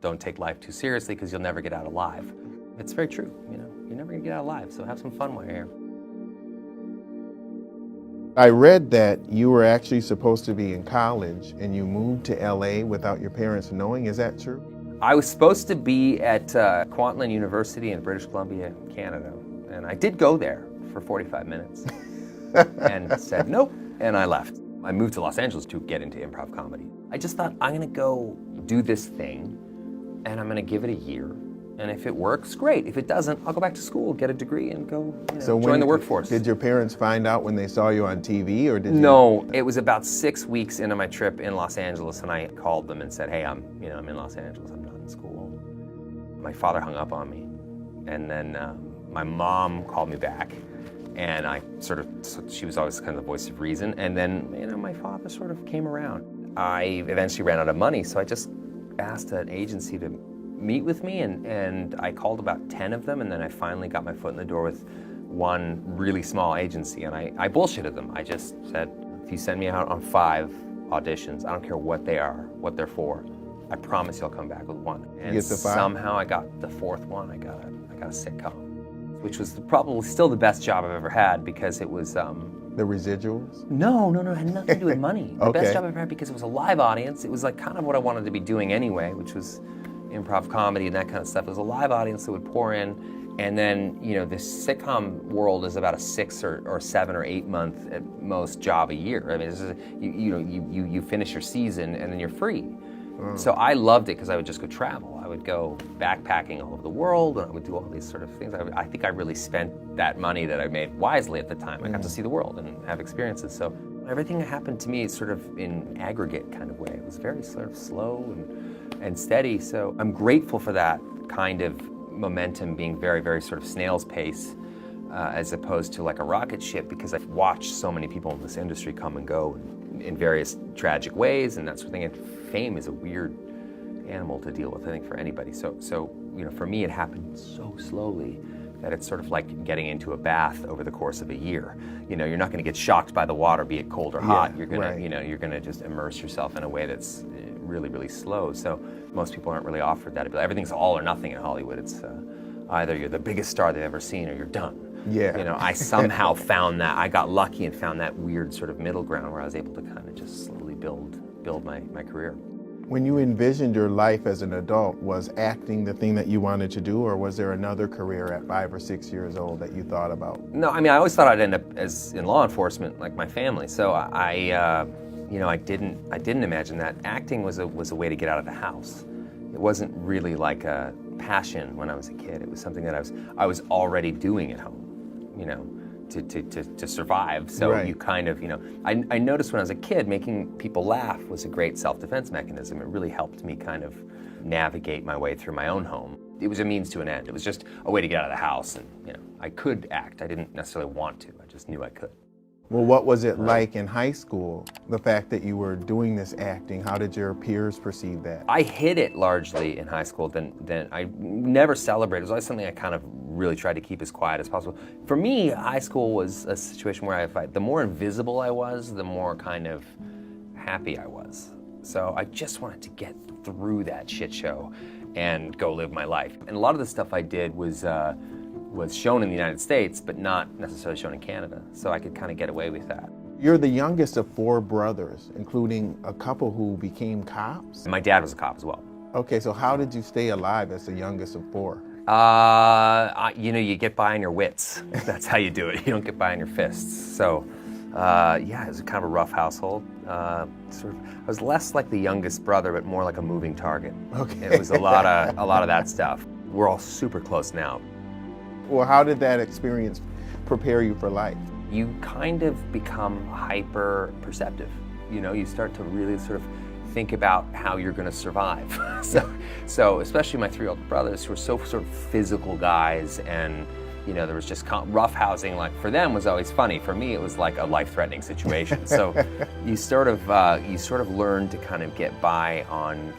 don't take life too seriously because you'll never get out alive. It's very true, you know. You're never gonna get out alive, so have some fun while you're here. I read that you were actually supposed to be in college and you moved to LA without your parents knowing. Is that true? I was supposed to be at Kwantlen University in British Columbia, Canada, and I did go there for 45 minutes and said nope, and I left. I moved to Los Angeles to get into improv comedy. I just thought, I'm gonna go do this thing and I'm gonna give it a year. And if it works, great. If it doesn't, I'll go back to school, get a degree, and go join the workforce. Did your parents find out when they saw you on TV, or did you? No, it was about 6 weeks into my trip in Los Angeles, and I called them and said, hey, I'm in Los Angeles, I'm not in school. My father hung up on me, and then my mom called me back, and she was always kind of the voice of reason, and then, my father sort of came around. I eventually ran out of money, so I just asked an agency to meet with me, and I called about 10 of them, and then I finally got my foot in the door with one really small agency, and I bullshitted them. I just said, if you send me out on 5 auditions, I don't care what they are, what they're for, I promise you'll come back with one. And somehow I got the 4th one. I got a sitcom, which was probably still the best job I've ever had, because it was the residuals? No, it had nothing to do with money. The Okay. best job I've ever had, because it was a live audience. It was like kind of what I wanted to be doing anyway, which was improv comedy and that kind of stuff. It was a live audience that would pour in, and then the sitcom world is about a 6 or 7 or 8 month at most job a year. I mean, you finish your season and then you're free. So I loved it because I would just go travel. I would go backpacking all over the world, and I would do all these sort of things. I think I really spent that money that I made wisely at the time. I got to see the world and have experiences. So everything that happened to me is sort of in aggregate kind of way. It was very sort of slow and steady. So I'm grateful for that kind of momentum being very, very sort of snail's pace, as opposed to like a rocket ship, because I've watched so many people in this industry come and go in various tragic ways and that sort of thing. And fame is a weird animal to deal with, I think, for anybody. So for me, it happened so slowly that it's sort of like getting into a bath over the course of a year. You're not going to get shocked by the water, be it cold or hot. You're going to, you're going to just immerse yourself in a way that's really, really slow. So most people aren't really offered that ability. Everything's all or nothing in Hollywood. It's either you're the biggest star they've ever seen or you're done. Yeah. I somehow found that. I got lucky and found that weird sort of middle ground where I was able to kind of just slowly build my career. When you envisioned your life as an adult, was acting the thing that you wanted to do, or was there another career at 5 or 6 years old that you thought about? No, I mean, I always thought I'd end up as in law enforcement, like my family. So I didn't imagine that acting was a way to get out of the house. It wasn't really like a passion when I was a kid. It was something that I was already doing at home, to survive. So you kind of, I noticed when I was a kid, making people laugh was a great self-defense mechanism. It really helped me kind of navigate my way through my own home. It was a means to an end. It was just a way to get out of the house, and I could act. I didn't necessarily want to. I just knew I could. Well, what was it like in high school, the fact that you were doing this acting? How did your peers perceive that? I hid it largely in high school. Then I never celebrated. It was always something I kind of really tried to keep as quiet as possible. For me, high school was a situation where the more invisible I was, the more kind of happy I was. So I just wanted to get through that shit show and go live my life. And a lot of the stuff I did was shown in the United States, but not necessarily shown in Canada. So I could kind of get away with that. You're the youngest of 4 brothers, including a couple who became cops? My dad was a cop as well. Okay, so how did you stay alive as the youngest of 4? You get by on your wits. That's how you do it. You don't get by on your fists. So, it was kind of a rough household. I was less like the youngest brother, but more like a moving target. Okay. It was a lot of that stuff. We're all super close now. Well, how did that experience prepare you for life? You kind of become hyper perceptive. You start to really sort of think about how you're going to survive. So especially my 3 older brothers, who were so sort of physical guys, and there was just rough housing. Like, for them was always funny. For me, it was like a life-threatening situation. So you sort of learn to kind of get by on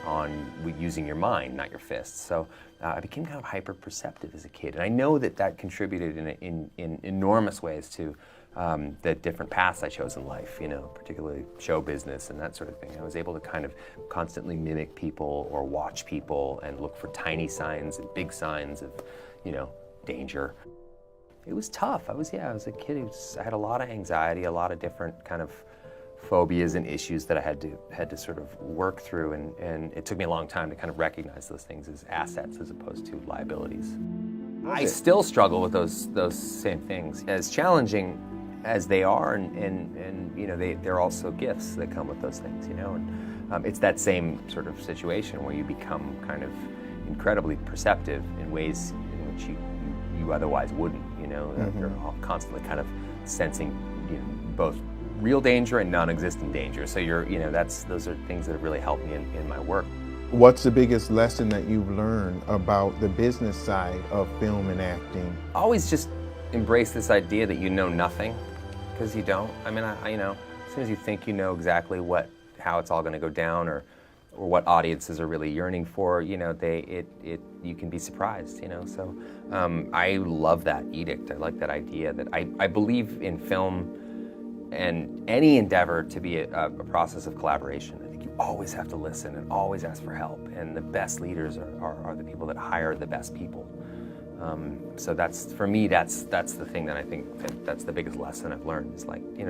using your mind, not your fists. So I became kind of hyper perceptive as a kid, and I know that contributed in enormous ways to the different paths I chose in life, particularly show business and that sort of thing. I was able to kind of constantly mimic people or watch people and look for tiny signs and big signs of, danger. It was tough. I was a kid I had a lot of anxiety, a lot of different kind of phobias and issues that I had to sort of work through, and it took me a long time to kind of recognize those things as assets as opposed to liabilities. I still struggle with those same things. As challenging as they are, and they're also gifts that come with those things, and it's that same sort of situation where you become kind of incredibly perceptive in ways in which you otherwise wouldn't, You're constantly kind of sensing, both real danger and non-existent danger. So those are things that have really helped me in my work. What's the biggest lesson that you've learned about the business side of film and acting? Always just embrace this idea that you know nothing, because you don't. I mean, as soon as you think you know exactly how it's all going to go down, or what audiences are really yearning for, you can be surprised, So I love that edict. I like that idea that I believe in film and any endeavor to be a process of collaboration. I think you always have to listen and always ask for help, and the best leaders are the people that hire the best people. So for me, that's the thing that I think that's the biggest lesson I've learned, is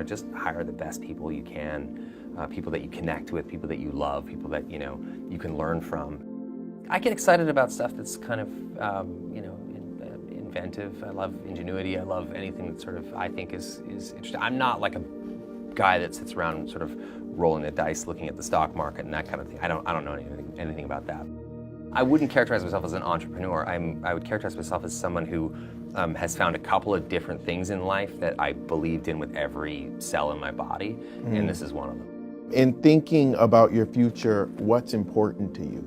just hire the best people you can, people that you connect with, people that you love, people that you can learn from. I get excited about stuff that's kind of inventive. I love ingenuity. I love anything that sort of I think is interesting. I'm not like a guy that sits around sort of rolling the dice, looking at the stock market and that kind of thing. I don't know anything about that. I wouldn't characterize myself as an entrepreneur. I would characterize myself as someone who has found a couple of different things in life that I believed in with every cell in my body, and this is one of them. In thinking about your future, what's important to you?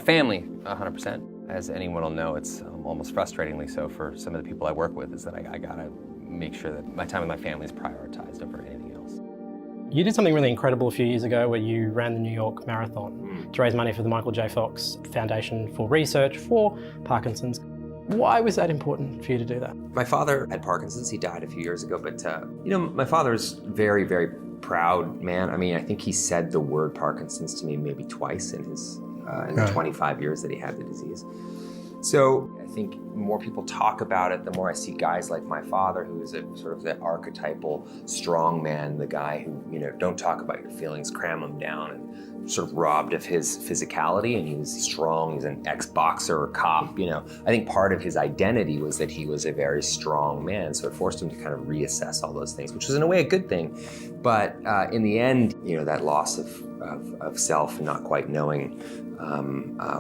Family, 100%. As anyone will know, it's almost frustratingly so for some of the people I work with, is that I gotta make sure that my time with my family is prioritized over anything else. You did something really incredible a few years ago where you ran the New York Marathon to raise money for the Michael J. Fox Foundation for research for Parkinson's. Why was that important for you to do that? My father had Parkinson's. He died a few years ago, but my father's very, very proud man. I mean, I think he said the word Parkinson's to me maybe twice in the 25 years that he had the disease. So I think the more people talk about it, the more I see guys like my father, who is a sort of the archetypal strong man, the guy who, don't talk about your feelings, cram them down, and sort of robbed of his physicality, and he was strong, he's an ex-boxer or cop, I think part of his identity was that he was a very strong man, so it forced him to kind of reassess all those things, which was in a way a good thing. But in the end, that loss of self and not quite knowing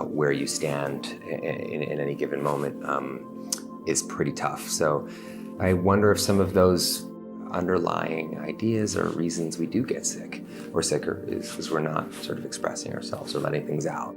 where you stand in any given moment is pretty tough. So I wonder if some of those underlying ideas or reasons we do get sick or sicker is because we're not sort of expressing ourselves or letting things out.